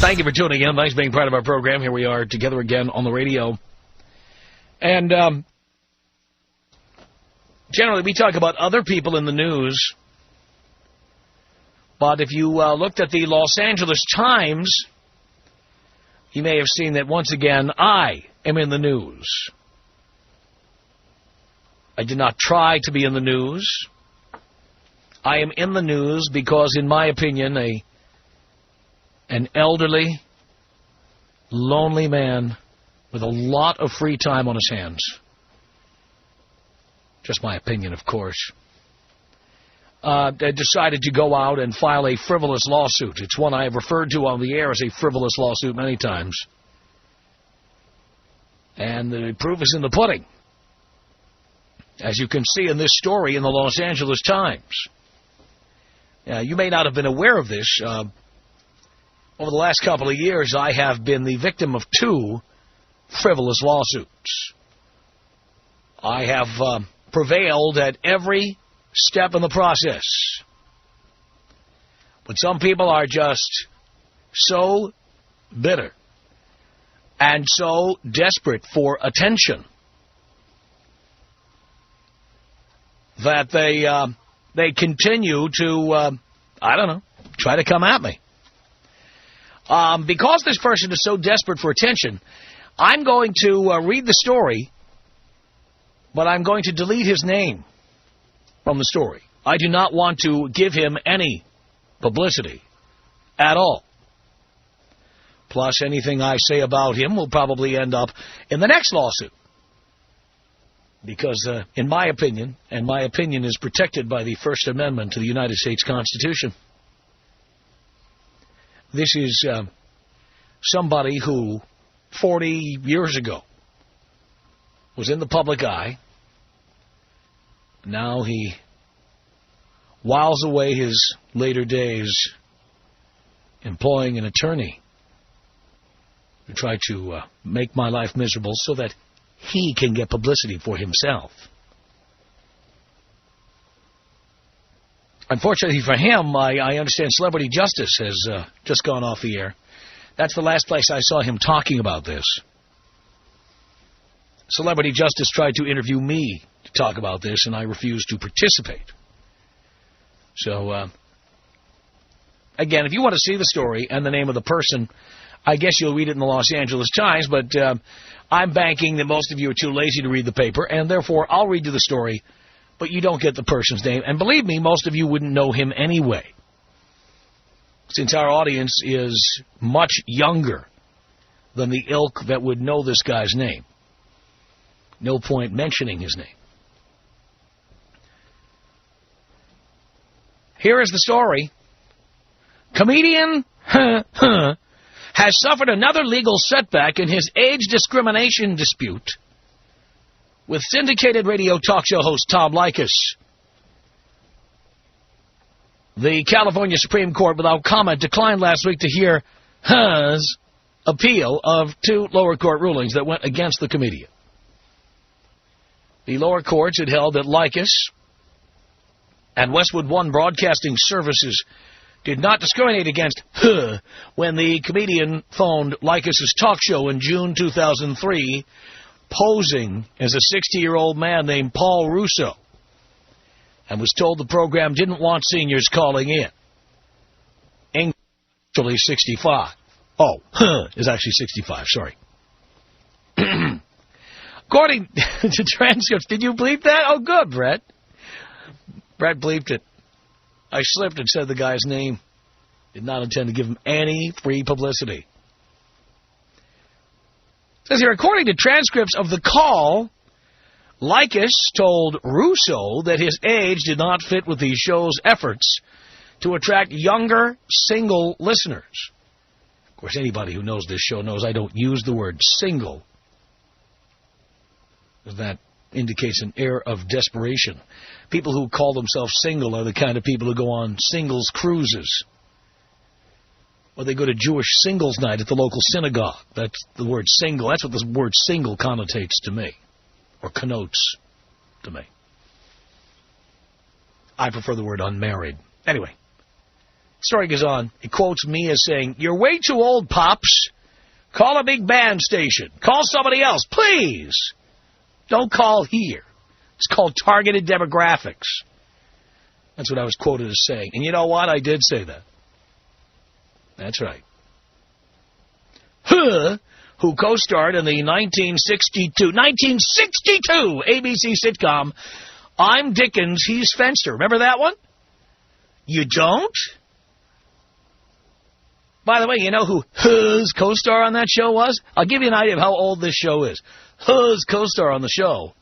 Thank you for tuning in. Thanks for being part of our program. Here we are together again on the radio. And generally we talk about other people in the news. But if you looked at the Los Angeles Times, you may have seen that once again I am in the news. I did not try to be in the news. I am in the news because, in my opinion, an elderly, lonely man with a lot of free time on his hands. Just my opinion, of course. Decided to go out and file a frivolous lawsuit. It's one I have referred to on the air as a frivolous lawsuit many times. And the proof is in the pudding. As you can see in this story in the Los Angeles Times. You may not have been aware of this. Over the last couple of years, I have been the victim of 2 frivolous lawsuits. I have prevailed at every step in the process. But some people are just so bitter and so desperate for attention that they continue to, try to come at me. Because this person is so desperate for attention, I'm going to read the story, but I'm going to delete his name from the story. I do not want to give him any publicity at all. Plus, anything I say about him will probably end up in the next lawsuit. Because, in my opinion, and my opinion is protected by the First Amendment to the United States Constitution, this is somebody who, 40 years ago, was in the public eye. Now he whiles away his later days employing an attorney to try to make my life miserable so that he can get publicity for himself. Unfortunately for him, I understand Celebrity Justice has just gone off the air. That's the last place I saw him talking about this. Celebrity Justice tried to interview me to talk about this, and I refused to participate. So, again, if you want to see the story and the name of the person, I guess you'll read it in the Los Angeles Times, but I'm banking that most of you are too lazy to read the paper, and therefore I'll read you the story, but you don't get the person's name. And believe me, most of you wouldn't know him anyway, since our audience is much younger than the ilk that would know this guy's name. No point mentioning his name. Here is the story. Comedian has suffered another legal setback in his age discrimination dispute with syndicated radio talk show host Tom Leykis. The California Supreme Court, without comment, declined last week to hear his appeal of 2 lower court rulings that went against the comedian. The lower courts had held that Leykis and Westwood One Broadcasting Services did not discriminate against her when the comedian phoned Leykis' talk show in June 2003, posing as a 60-year-old man named Paul Russo, and was told the program didn't want seniors calling in. Actually 65. Oh, is actually 65, sorry. According to transcripts, did you bleep that? Oh, good, Brett. Brett bleeped it. I slipped and said the guy's name. Did not intend to give him any free publicity. It says here, according to transcripts of the call, Leykis told Russo that his age did not fit with the show's efforts to attract younger, single listeners. Of course, anybody who knows this show knows I don't use the word single. That indicates an air of desperation. People who call themselves single are the kind of people who go on singles cruises. Or they go to Jewish singles night at the local synagogue. That's the word single. That's what the word single connotates to me. Or connotes to me. I prefer the word unmarried. Anyway. Story goes on. He quotes me as saying, "You're way too old, Pops. Call a big band station. Call somebody else, please. Don't call here. It's called targeted demographics." That's what I was quoted as saying. And you know what? I did say that. That's right. Who co-starred in the 1962 ABC sitcom, I'm Dickens, He's Fenster. Remember that one? You don't? By the way, you know who his co-star on that show was? I'll give you an idea of how old this show is. His co-star on the show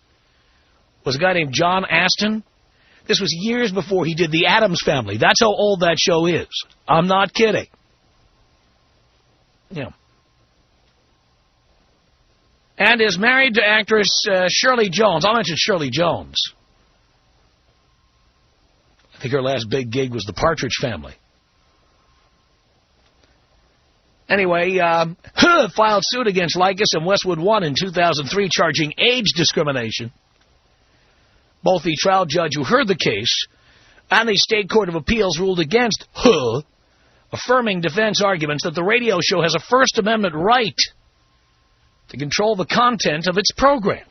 was a guy named John Aston. This was years before he did The Addams Family. That's how old that show is. I'm not kidding. Yeah. And is married to actress Shirley Jones. I'll mention Shirley Jones. I think her last big gig was The Partridge Family. Anyway, filed suit against Leykis and Westwood One in 2003, charging age discrimination. Both the trial judge who heard the case and the State Court of Appeals ruled against affirming defense arguments that the radio show has a First Amendment right to control the content of its program.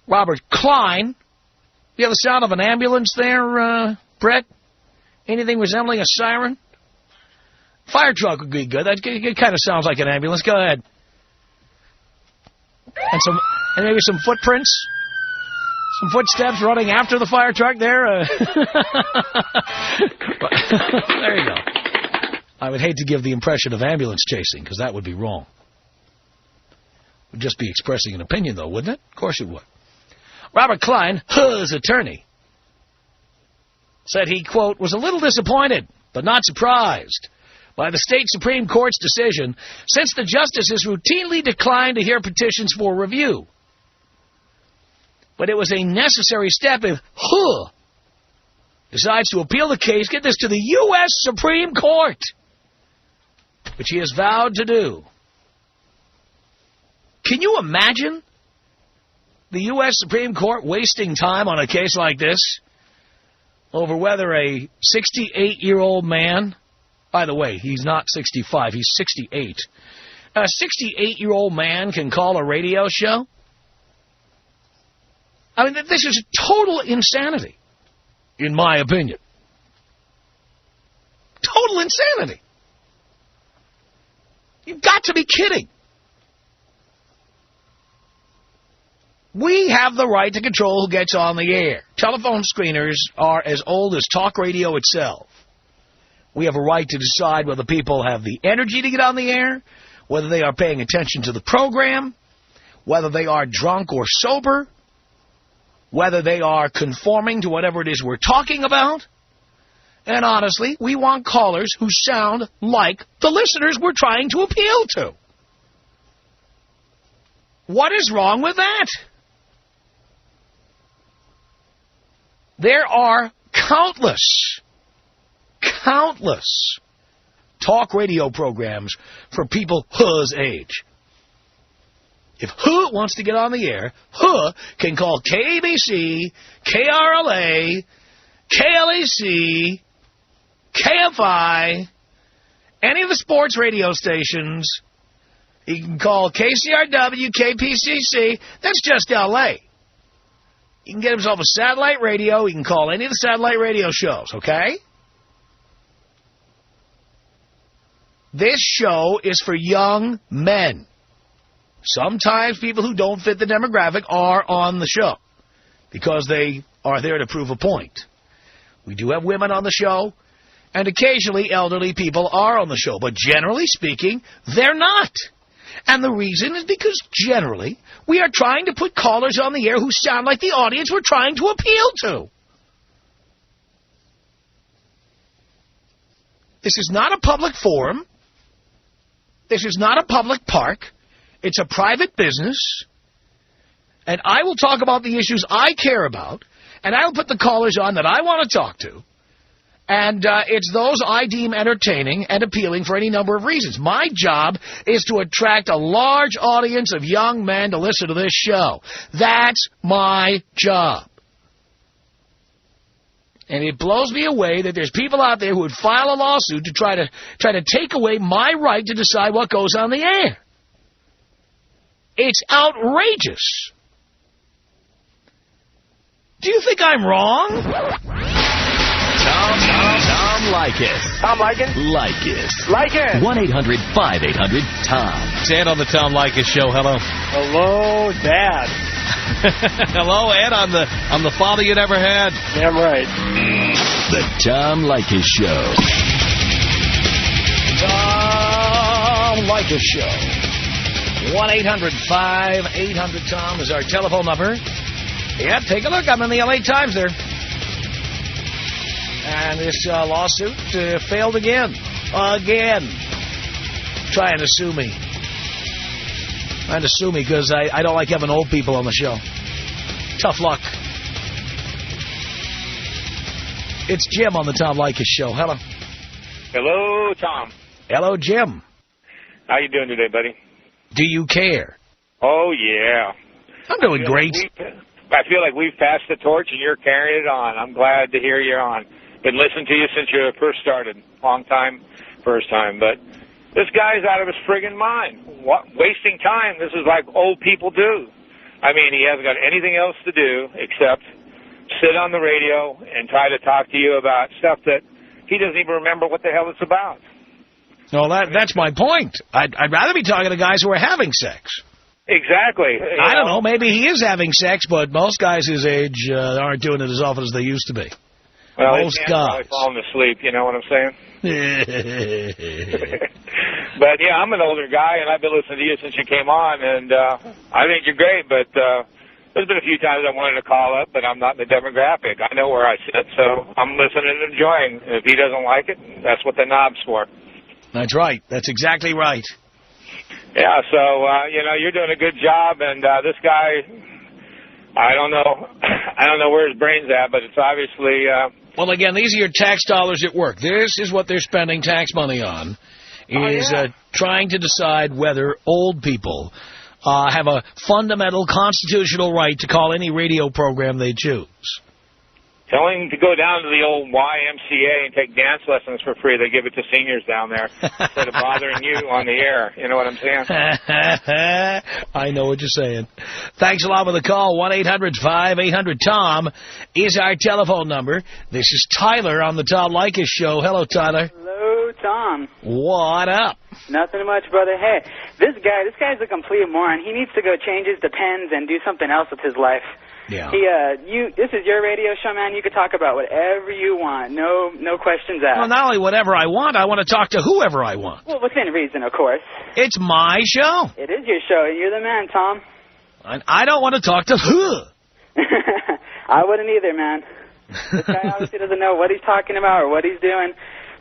Robert Klein. You have the sound of an ambulance there, Brett? Anything resembling a siren? Fire truck would be good. That kind of sounds like an ambulance. Go ahead. And maybe some footprints? Some footsteps running after the fire truck there? There you go. I would hate to give the impression of ambulance chasing, because that would be wrong. It would just be expressing an opinion, though, wouldn't it? Of course it would. Robert Klein, his attorney, said he, quote, was a little disappointed, but not surprised by the state Supreme Court's decision, since the justices routinely declined to hear petitions for review. But it was a necessary step if decides to appeal the case, get this, to the U.S. Supreme Court, which he has vowed to do. Can you imagine the U.S. Supreme Court wasting time on a case like this over whether a 68-year-old man, by the way, he's not 65, he's 68, a 68-year-old man can call a radio show? I mean, this is total insanity, in my opinion. Total insanity. You've got to be kidding. We have the right to control who gets on the air. Telephone screeners are as old as talk radio itself. We have a right to decide whether people have the energy to get on the air, whether they are paying attention to the program, whether they are drunk or sober, whether they are conforming to whatever it is we're talking about. And honestly, we want callers who sound like the listeners we're trying to appeal to. What is wrong with that? There are countless talk radio programs for people whose age. If who wants to get on the air, who can call KABC, KRLA, KLAC, KFI, any of the sports radio stations. You can call KCRW, KPCC. That's just L.A. He can get himself a satellite radio. He can call any of the satellite radio shows, okay? This show is for young men. Sometimes people who don't fit the demographic are on the show because they are there to prove a point. We do have women on the show, and occasionally elderly people are on the show. But generally speaking, they're not. And the reason is because generally we are trying to put callers on the air who sound like the audience we're trying to appeal to. This is not a public forum. This is not a public park. It's a private business. And I will talk about the issues I care about, and I will put the callers on that I want to talk to. And it's those I deem entertaining and appealing for any number of reasons. My job is to attract a large audience of young men to listen to this show. That's my job. And it blows me away that there's people out there who would file a lawsuit to try to take away my right to decide what goes on the air. It's outrageous. Do you think I'm wrong? Tom Leykis. Tom Leykis? Leykis. Leykis. 1-800-5800-TOM. It's Ed on the Tom Leykis Show. Hello. Hello, Dad. Hello, Ed, on the father you never had. Damn right. The Tom Leykis Show. Tom Leykis Show. 1-800-5800-TOM is our telephone number. Yeah, take a look. I'm in the L.A. Times there. And this lawsuit failed again. Trying to sue me. Trying to sue me because I don't like having old people on the show. Tough luck. It's Jim on the Tom Leykis Show. Hello. Hello, Tom. Hello, Jim. How you doing today, buddy? Do you care? Oh, yeah. I'm doing great. I feel like we've passed the torch and you're carrying it on. I'm glad to hear you're on. Been listening to you since you first started. Long time, first time. But this guy's out of his friggin' mind. Wasting time. This is like old people do. I mean, he hasn't got anything else to do except sit on the radio and try to talk to you about stuff that he doesn't even remember what the hell it's about. No, that's my point. I'd rather be talking to guys who are having sex. Exactly. I don't know. Maybe he is having sex, but most guys his age aren't doing it as often as they used to be. Well, most guys. Falling asleep, you know what I'm saying? But, yeah, I'm an older guy, and I've been listening to you since you came on, and I think you're great, but there's been a few times I wanted to call up, but I'm not in the demographic. I know where I sit, so I'm listening and enjoying. If he doesn't like it, that's what the knob's for. That's right. That's exactly right. Yeah, so, you know, you're doing a good job, and this guy, I don't know where his brain's at, but it's obviously... Well, again, these are your tax dollars at work. This is what they're spending tax money on, is trying to decide whether old people have a fundamental constitutional right to call any radio program they choose. Tell him to go down to the old YMCA and take dance lessons for free. They give it to seniors down there instead of bothering you on the air. You know what I'm saying? I know what you're saying. Thanks a lot for the call. 1-800-5800-TOM is our telephone number. This is Tyler on the Tom Leykis Show. Hello, Tyler. Hello, Tom. What up? Nothing much, brother. Hey, this guy's a complete moron. He needs to go change his Depends and do something else with his life. Yeah. This is your radio show, man. You can talk about whatever you want. No questions asked. Well, not only whatever I want to talk to whoever I want. Well, within reason, of course. It's my show. It is your show. You're the man, Tom. I don't want to talk to who. I wouldn't either, man. This guy obviously doesn't know what he's talking about or what he's doing.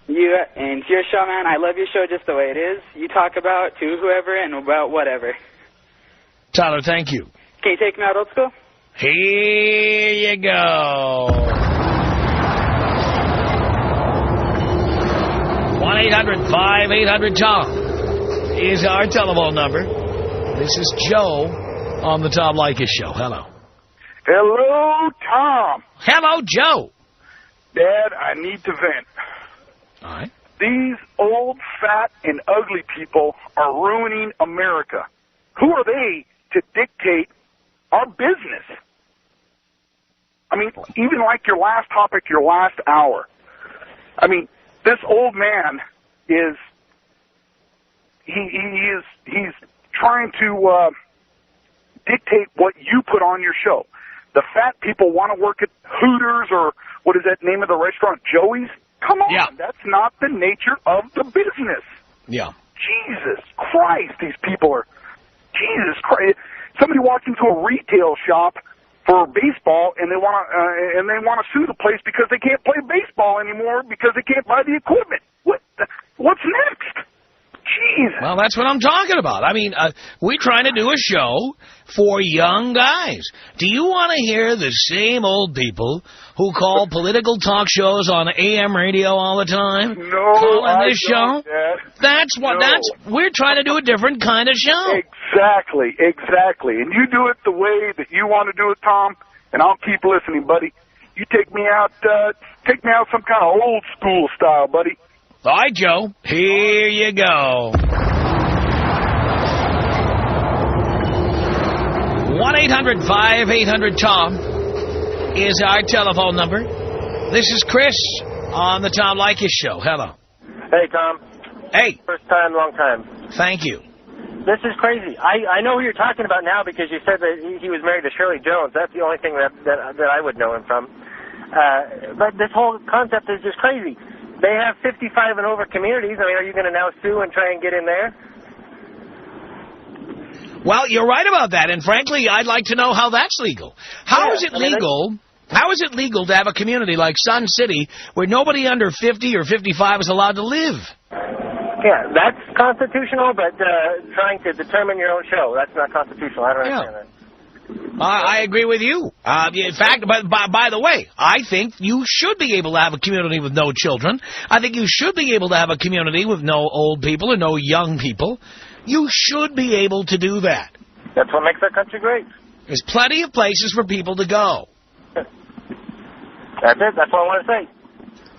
And it's your show, man. I love your show just the way it is. You talk about to whoever and about whatever. Tyler, thank you. Can you take me out old school? Here you go. 1-800-5800-TOM is our telephone number. This is Joe on the Tom Leykis Show. Hello. Hello, Tom. Hello, Joe. Dad, I need to vent. All right. These old, fat, and ugly people are ruining America. Who are they to dictate our business? I mean, even like your last topic, your last hour. I mean, this old man is, he's trying to dictate what you put on your show. The fat people want to work at Hooters or what is that name of the restaurant, Joey's? Come on, yeah. That's not the nature of the business. Yeah. Jesus Christ, these people are, Jesus Christ. Somebody walks into a retail shop for baseball, and they want to sue the place because they can't play baseball anymore because they can't buy the equipment. What's next? Jesus. Well, that's what I'm talking about. I mean, we're trying to do a show for young guys. Do you want to hear the same old people who call political talk shows on AM radio all the time? No, calling this don't, show? Dad. We're trying to do a different kind of show. Exactly. And you do it the way that you want to do it, Tom, and I'll keep listening, buddy. You take me out some kind of old school style, buddy. All right, Joe. Here you go. 1-800-5800-TOM is our telephone number. This is Chris on the Tom Leykis Show. Hello. Hey, Tom. Hey. First time, long time. Thank you. This is crazy. I know who you're talking about now because you said that he was married to Shirley Jones. That's the only thing that I would know him from. But this whole concept is just crazy. They have 55 and over communities. I mean, are you going to now sue and try and get in there? Well, you're right about that, and frankly, I'd like to know how that's legal. How is it legal to have a community like Sun City where nobody under 50 or 55 is allowed to live? Yeah, that's constitutional, but trying to determine your own show, that's not constitutional. I don't understand that. I agree with you. In fact, by the way, I think you should be able to have a community with no children. I think you should be able to have a community with no old people or no young people. You should be able to do that. That's what makes our country great. There's plenty of places for people to go. That's it. That's what I want to say.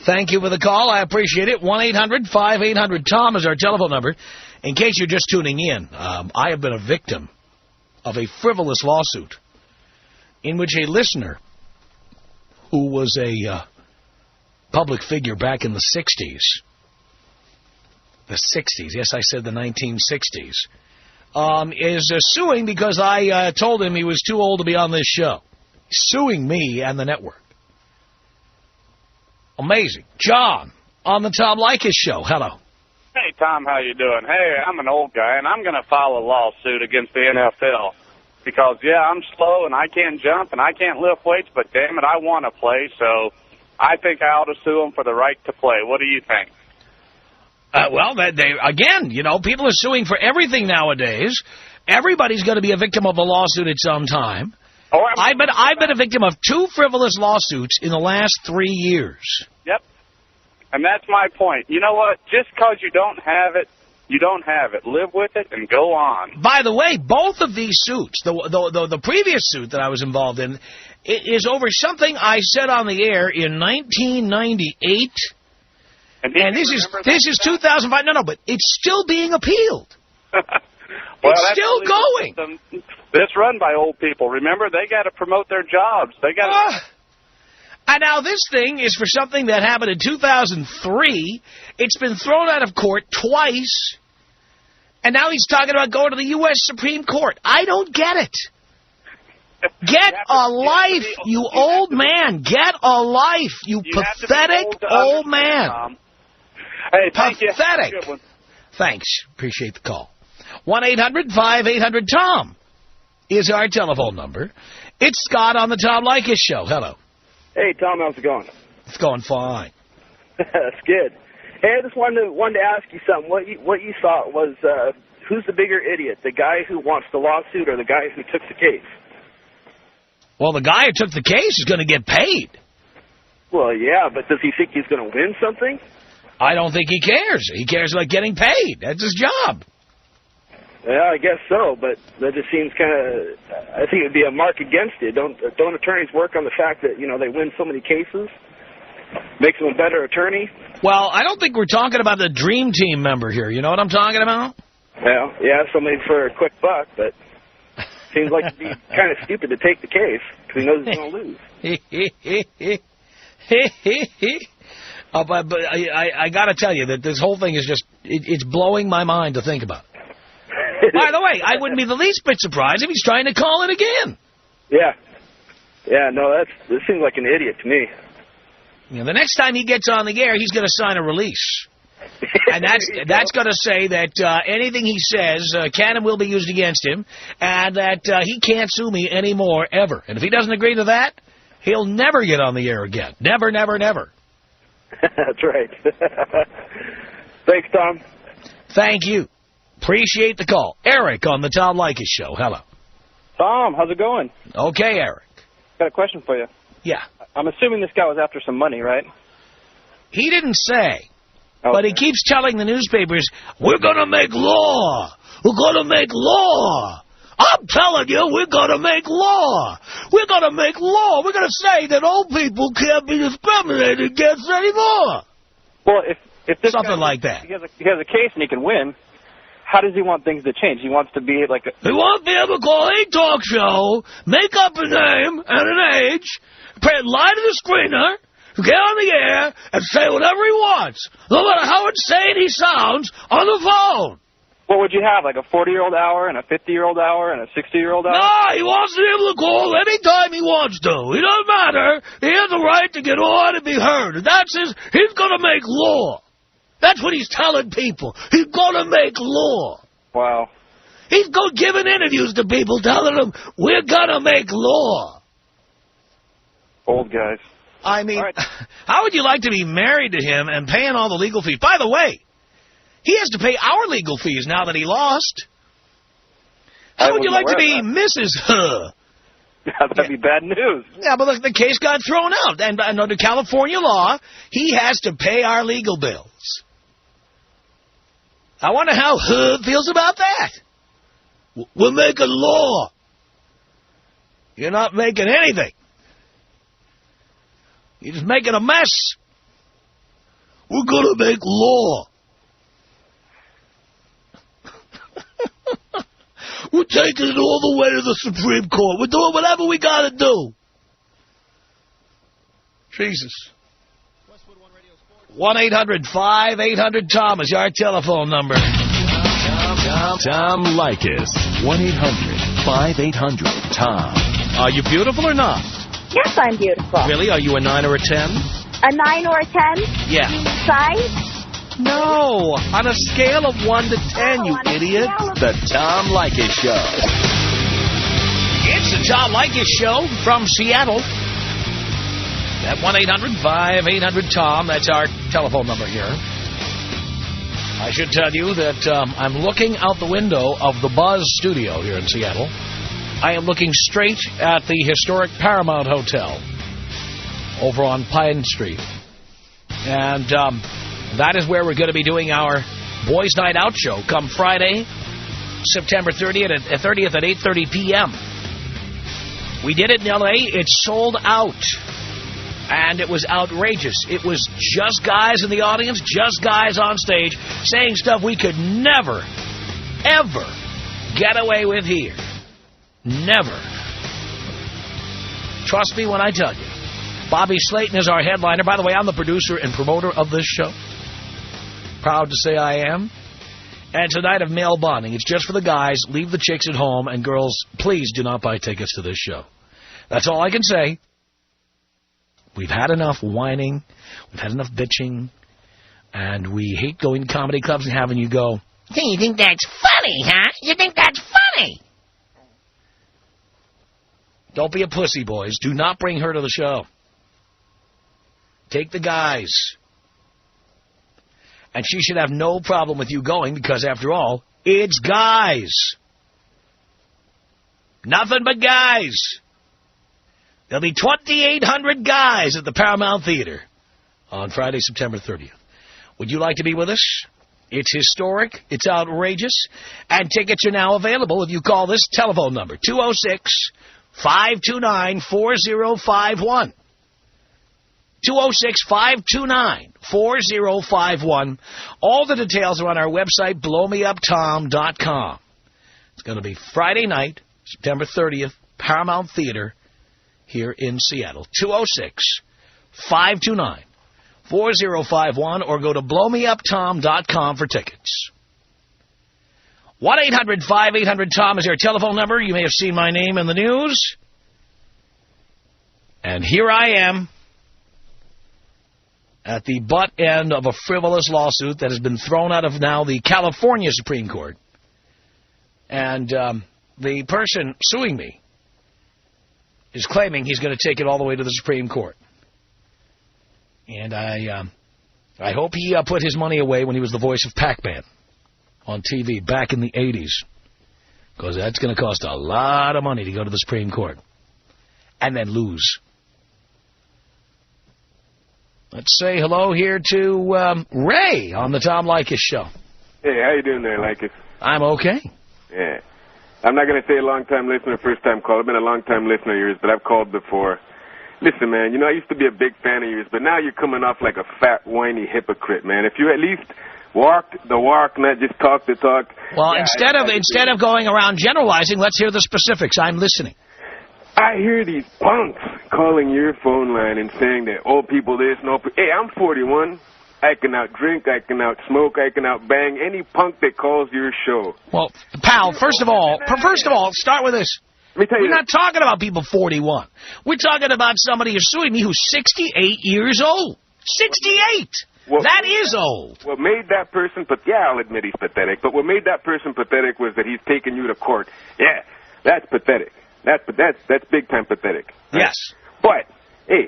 Thank you for the call. I appreciate it. 1-800-5800-TOM is our telephone number. In case you're just tuning in, I have been a victim of a frivolous lawsuit in which a listener who was a public figure back in the 60s, yes, I said the 1960s, is suing because I told him he was too old to be on this show. Suing me and the network. Amazing. John, on the Tom Leykis Show. Hello. Hey, Tom, how you doing? Hey, I'm an old guy, and I'm going to file a lawsuit against the NFL because, yeah, I'm slow, and I can't jump, and I can't lift weights, but, damn it, I want to play, so I think I ought to sue them for the right to play. What do you think? Well, again, you know, people are suing for everything nowadays. Everybody's going to be a victim of a lawsuit at some time. Oh, I've been a victim of 2 frivolous lawsuits in the last 3 years. Yep. And that's my point. You know what? Just because you don't have it, you don't have it. Live with it and go on. By the way, both of these suits, the previous suit that I was involved in, is over something I said on the air in 1998. And this is 2005. No, but it's still being appealed. Well, it's still going. It's run by old people. Remember, they got to promote their jobs. They got to. And now this thing is for something that happened in 2003. It's been thrown out of court twice. And now he's talking about going to the U.S. Supreme Court. I don't get it. Get a life, you old man. Get a life, you pathetic old man. Hey, thank you. Pathetic. Thanks. Appreciate the call. 1-800-5800-TOM is our telephone number. It's Scott on the Tom Leykis Show. Hello. Hey, Tom, how's it going? It's going fine. That's good. Hey, I just wanted to ask you something. What you thought was, who's the bigger idiot, the guy who wants the lawsuit or the guy who took the case? Well, the guy who took the case is going to get paid. Well, yeah, but does he think he's going to win something? I don't think he cares. He cares about getting paid. That's his job. Yeah, I guess so, but that just seems kind of, I think it would be a mark against it. Don't attorneys work on the fact that, you know, they win so many cases? Makes them a better attorney? Well, I don't think we're talking about the Dream Team member here. You know what I'm talking about? Well, yeah, somebody for a quick buck, but seems like it'd be kind of stupid to take the case because he knows he's going to lose. But I got to tell you that this whole thing is just, it's blowing my mind to think about. By the way, I wouldn't be the least bit surprised if he's trying to call it again. Yeah. Yeah, no, this seems like an idiot to me. You know, the next time he gets on the air, he's going to sign a release. And that's going to say that anything he says can and will be used against him, and that he can't sue me anymore, ever. And if he doesn't agree to that, he'll never get on the air again. Never, never, never. That's right. Thanks, Tom. Thank you. Appreciate the call. Eric on the Tom Leykis Show. Hello. Tom, how's it going? Okay, Eric. Got a question for you. Yeah. I'm assuming this guy was after some money, right? He didn't say. Okay. But he keeps telling the newspapers, we're going to make law. We're going to make law. I'm telling you, we're going to make law. We're going to make law. We're going to say that old people can't be discriminated against anymore. Well, if this Something guy, like that. He has a case and he can win. How does he want things to change? He wants to be like a... He wants to be able to call any talk show, make up a name and an age, lie to the screener, get on the air, and say whatever he wants, no matter how insane he sounds on the phone. What would you have, like a 40-year-old hour and a 50-year-old hour and a 60-year-old hour? No, he wants to be able to call anytime he wants to. It doesn't matter. He has the right to get on and be heard. And he's going to make law. That's what he's telling people. He's going to make law. Wow. He's giving interviews to people telling them, we're going to make law. Old guys. I mean, how would you like to be married to him and paying all the legal fees? By the way, he has to pay our legal fees now that he lost. How would you like to be Mrs. Huh? That'd be bad news. Yeah, but look, the case got thrown out. And under California law, he has to pay our legal bills. I wonder how Huh feels about that. We're making law. You're not making anything. You're just making a mess. We're going to make law. We're taking it all the way to the Supreme Court. We're doing whatever we got to do. Jesus. 1-800-5800-TOM is our telephone number. Tom Leykis. 1-800-5800-TOM. Are you beautiful or not? Yes, I'm beautiful. Really? Are you a 9 or a 10? A 9 or a 10? Yeah. Size? No, on a scale of 1 to 10, you idiot. The Tom Leykis Show. It's the Tom Leykis Show from Seattle. At 1-800-5800-TOM, that's our telephone number here. I should tell you that I'm looking out the window of the Buzz studio here in Seattle. I am looking straight at the historic Paramount Hotel over on Pine Street. And that is where we're going to be doing our Boys Night Out show come Friday, September 30th at 8:30 p.m. We did it in L.A. It's sold out. And it was outrageous. It was just guys in the audience, just guys on stage, saying stuff we could never, ever get away with here. Never. Trust me when I tell you. Bobby Slayton is our headliner. By the way, I'm the producer and promoter of this show. Proud to say I am. And it's a night of male bonding. It's just for the guys. Leave the chicks at home. And girls, please do not buy tickets to this show. That's all I can say. We've had enough whining. We've had enough bitching. And we hate going to comedy clubs and having you go, hey, you think that's funny, huh? You think that's funny? Don't be a pussy, boys. Do not bring her to the show. Take the guys. And she should have no problem with you going because, after all, it's guys. Nothing but guys. There'll be 2,800 guys at the Paramount Theater on Friday, September 30th. Would you like to be with us? It's historic. It's outrageous. And tickets are now available if you call this telephone number, 206-529-4051. 206-529-4051. All the details are on our website, blowmeuptom.com. It's going to be Friday night, September 30th, Paramount Theater here in Seattle. 206-529-4051 or go to blowmeuptom.com for tickets. 1-800-5800-TOM is our telephone number. You may have seen my name in the news. And here I am at the butt end of a frivolous lawsuit that has been thrown out of now the California Supreme Court. And the person suing me is claiming he's going to take it all the way to the Supreme Court. And I hope he put his money away when he was the voice of Pac-Man on TV back in the 80s. Because that's going to cost a lot of money to go to the Supreme Court. And then lose. Let's say hello here to Ray on the Tom Leykis Show. Hey, how you doing there, Leykis? I'm okay. Yeah. I'm not going to say a long-time listener, first-time caller. I've been a long-time listener of yours, but I've called before. Listen, man, I used to be a big fan of yours, but now you're coming off like a fat, whiny hypocrite, man. If you at least walked the walk, not just talk the talk. Well, instead of going around generalizing, let's hear the specifics. I'm listening. I hear these punks calling your phone line and saying that old people this and old people... Hey, I'm 41. I can out-drink, I can out-smoke, I can out-bang any punk that calls your show. Well, pal, first of all, start with this. Let me tell you, we're not talking about people 41. We're talking about somebody who's suing me who's 68 years old. 68! That is old. What made that person... I'll admit he's pathetic, but what made that person pathetic was that he's taking you to court. Yeah, that's pathetic. That's big-time pathetic. Right? Yes. But, hey,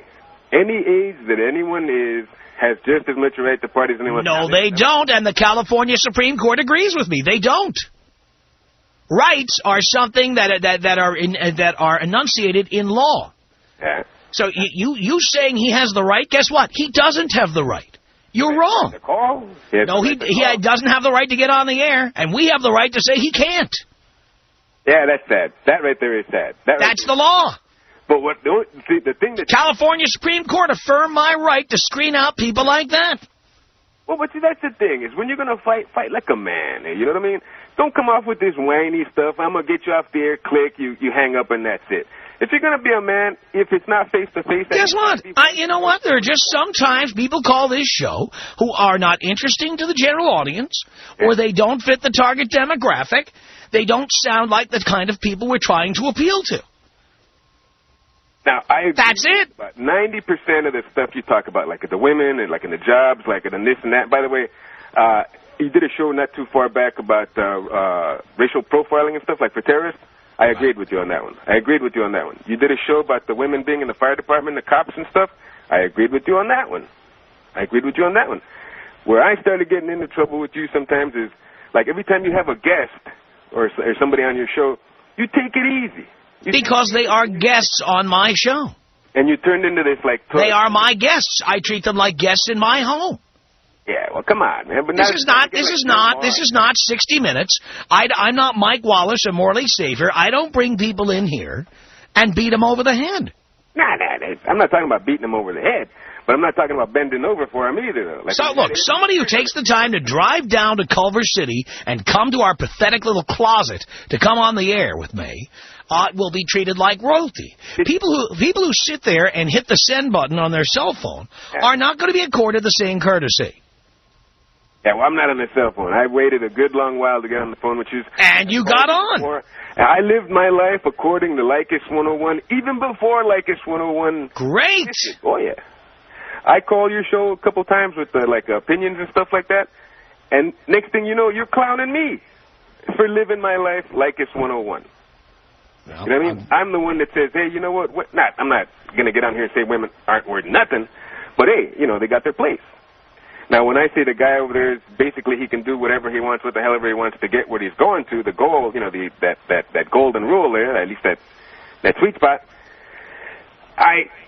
any age that anyone is... has just as much a right to party as anyone else. No, they don't, and the California Supreme Court agrees with me. They don't. Rights are something that are enunciated in law. Yeah. So you saying he has the right? Guess what? He doesn't have the right. You're wrong. No, he doesn't have the right to get on the air, and we have the right to say he can't. Yeah, that's sad. That right there is sad. That's the law. But the thing that... California Supreme Court affirmed my right to screen out people like that. Well, but see, that's the thing, is when you're going to fight like a man. You know what I mean? Don't come off with this whiny stuff. I'm going to get you off the air, click, you hang up, and that's it. If you're going to be a man, if it's not face-to-face... Guess what? You know what? There are just sometimes people call this show who are not interesting to the general audience, or they don't fit the target demographic. They don't sound like the kind of people we're trying to appeal to. Now, I agree. That's it. About 90% of the stuff you talk about, like the women and like in the jobs, like in this and that. By the way, you did a show not too far back about racial profiling and stuff, like for terrorists. I agreed with you on that one. You did a show about the women being in the fire department, the cops and stuff. I agreed with you on that one. Where I started getting into trouble with you sometimes is, like, every time you have a guest or somebody on your show, you take it easy. Because they are guests on my show. And you turned into this, like... They are my guests. I treat them like guests in my home. Yeah, well, come on, man. But this is not 60 Minutes. I'm not Mike Wallace or Morley Safer. I don't bring people in here and beat them over the head. Nah. I'm not talking about beating them over the head. But I'm not talking about bending over for them either, though. Like, so, look, somebody who takes the time to drive down to Culver City and come to our pathetic little closet to come on the air with me will be treated like royalty. People who sit there and hit the send button on their cell phone are not going to be accorded the same courtesy. Yeah, well, I'm not on the cell phone. I waited a good long while to get on the phone with you. And you got on. I lived my life according to Leykis 101, even before Leykis 101. Great. Oh, yeah. I call your show a couple times with, opinions and stuff like that. And next thing you know, you're clowning me for living my life Leykis 101. Well, you know what I mean? I'm the one that says, hey, you know what? I'm not going to get on here and say women aren't worth nothing. But, hey, they got their place. Now, when I say the guy over there, basically he can do whatever he wants, whatever he wants to get where he's going to, the goal, that golden rule there, at least that sweet spot,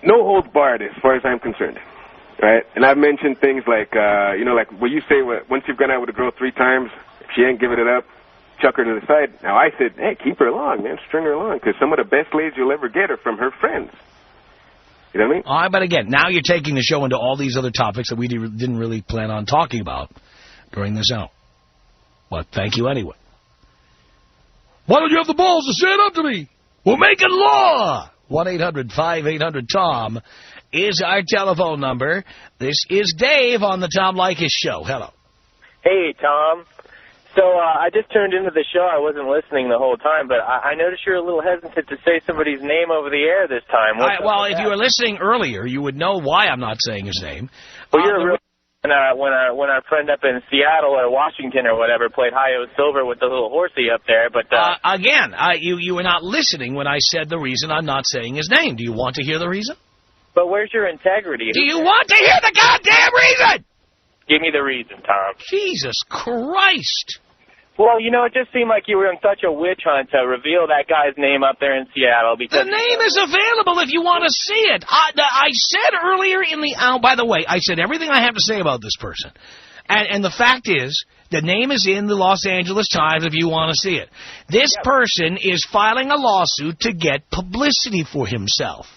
no holds barred as far as I'm concerned. Right? And I've mentioned things like, like what you say, once you've gone out with a girl 3 times, if she ain't giving it up, chuck her to the side. Now, I said, hey, keep her along, man, string her along, because some of the best ladies you'll ever get are from her friends. You know what I mean? All right, but again, now you're taking the show into all these other topics that we didn't really plan on talking about during this hour. But thank you anyway. Why don't you have the balls to stand up to me? We're making law! 1-800-5800-TOM is our telephone number. This is Dave on the Tom Leykis Show. Hello. Hey, Tom. So I just turned into the show. I wasn't listening the whole time, but I noticed you're a little hesitant to say somebody's name over the air this time. Well, if you were listening earlier, you would know why I'm not saying his name. Well, you're a real... When our friend up in Seattle or Washington or whatever played Hi-Yo Silver with the little horsey up there, but... Again, you were not listening when I said the reason I'm not saying his name. Do you want to hear the reason? But where's your integrity? Do you want to hear the goddamn reason? Give me the reason, Tom. Jesus Christ. Well, it just seemed like you were on such a witch hunt to reveal that guy's name up there in Seattle. Because the name is available if you want to see it. I said earlier in the hour, by the way, I said everything I have to say about this person. And the fact is, the name is in the Los Angeles Times if you want to see it. This person is filing a lawsuit to get publicity for himself.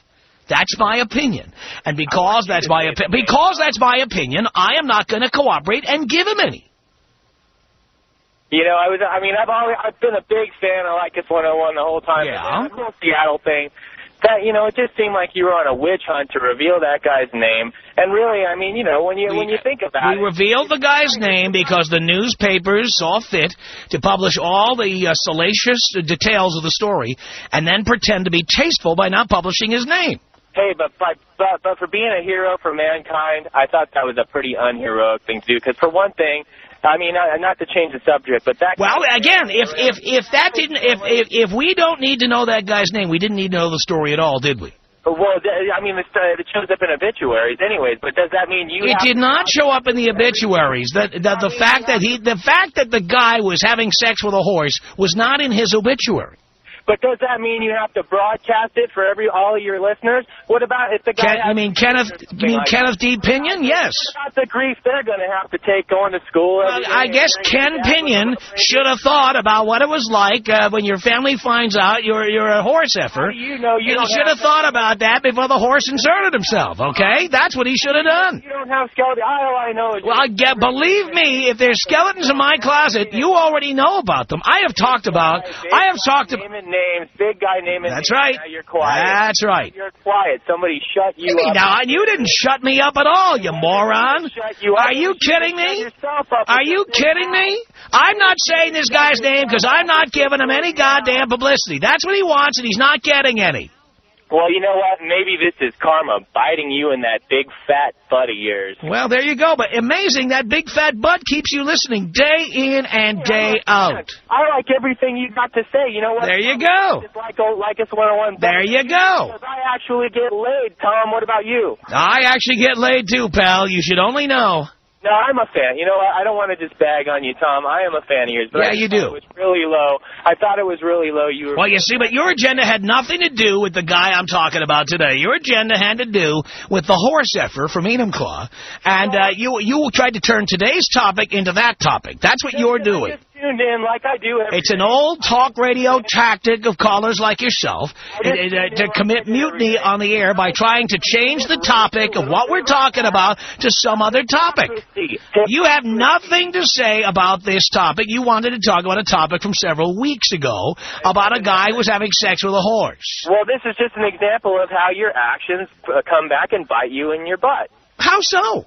That's my opinion. And because that's my opinion, I am not going to cooperate and give him any. You know, I've been a big fan of Leykis 101 the whole time. Yeah. The whole Seattle thing. That, you know, it just seemed like you were on a witch hunt to reveal that guy's name. And really, I mean, you know, when you think about it. We revealed the guy's name because the newspapers saw fit to publish all the salacious details of the story and then pretend to be tasteful by not publishing his name. Hey, but for being a hero for mankind, I thought that was a pretty unheroic thing to do. Because for one thing, I mean, not to change the subject, but that. Well, again, if we don't need to know that guy's name, we didn't need to know the story at all, did we? Well, I mean, it shows up in obituaries, anyways. But does that mean you? It did not show up in the obituaries. The fact that the guy was having sex with a horse was not in his obituary. But does that mean you have to broadcast it for all of your listeners? What about if the guy... Kenneth D. Pinion? Yes. What about the grief they're going to have to take going to school? I guess Ken Pinion should have thought about what it was like when your family finds out you're a horse effer. You know, he should have thought about that before the horse inserted himself, okay? That's what he should have done. You don't have skeletons. All I know is... Well, believe me, if there's skeletons in my closet, you already know about them. I have talked about... Names, big guy naming. That's right. Now you're quiet. That's right. You're quiet. Somebody shut you up. Now, you didn't shut me up at all, you moron. Are you kidding me? Are you kidding me? I'm not saying this guy's name because I'm not giving him any goddamn publicity. That's what he wants, and he's not getting any. Well, you know what? Maybe this is karma biting you in that big fat butt of yours. Well, there you go. But amazing, that big fat butt keeps you listening day in and day out. I like everything you got to say. You know what? There you go. It's like Leykis 101. There you go. Because I actually get laid. Tom, what about you? I actually get laid too, pal. You should only know. No, I'm a fan. You know what? I don't want to just bag on you, Tom. I am a fan of yours. But yeah, you do. It was really low. I thought it was really low. Well, you see, but your agenda had nothing to do with the guy I'm talking about today. Your agenda had to do with the horse effer from Enumclaw, and you tried to turn today's topic into that topic. That's what you're doing. Tuned in like I do. It's an old talk radio tactic of callers like yourself to commit mutiny on the air by trying to change the topic of what we're talking about to some other topic. You have nothing to say about this topic. You wanted to talk about a topic from several weeks ago about a guy who was having sex with a horse. Well, this is just an example of how your actions come back and bite you in your butt. How so?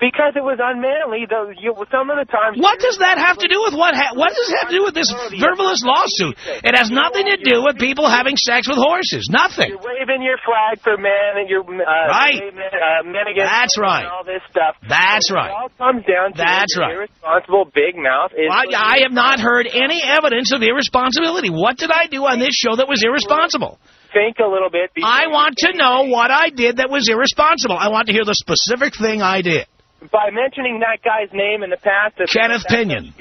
Because it was unmanly. Some of the times. What does that have to do with what does it have to do with this frivolous lawsuit? It has nothing to do with people having sex with horses. Nothing. You're waving your flag for men and you're right. Men against That's right. And all this stuff. That's right. It all comes down to irresponsible big mouth. I have not heard any evidence of irresponsibility. What did I do on this show that was irresponsible? Think a little bit. I want to know what I did that was irresponsible. I want to hear the specific thing I did. By mentioning that guy's name in the past... Kenneth Pinion.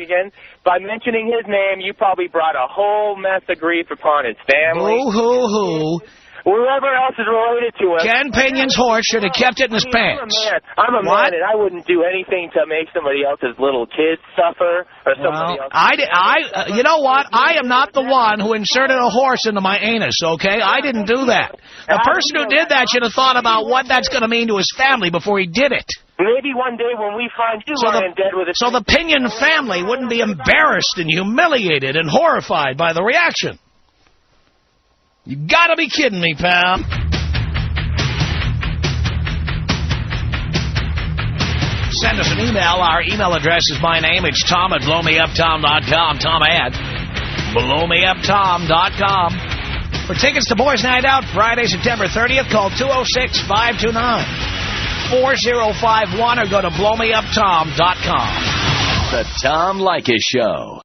By mentioning his name, you probably brought a whole mess of grief upon his family. Boo-hoo-hoo. Whoever else is related to him. Ken Pinion's horse should have kept it in his pants. I'm a man, and I wouldn't do anything to make somebody else's little kids suffer or somebody else. You know what? I am not the one who inserted a horse into my anus, okay? I didn't do that. The person who did that should have thought about what that's going to mean to his family before he did it. Maybe one day when we find you lying dead with it. So the Pinion family wouldn't be embarrassed and humiliated and horrified by the reaction. You gotta be kidding me, pal. Send us an email. Our email address is my name. It's Tom at blowmeuptom.com. Tom at blowmeuptom.com. For tickets to Boys Night Out, Friday, September 30th, call 206-529-4051 or go to blowmeuptom.com. The Tom Leykis Show.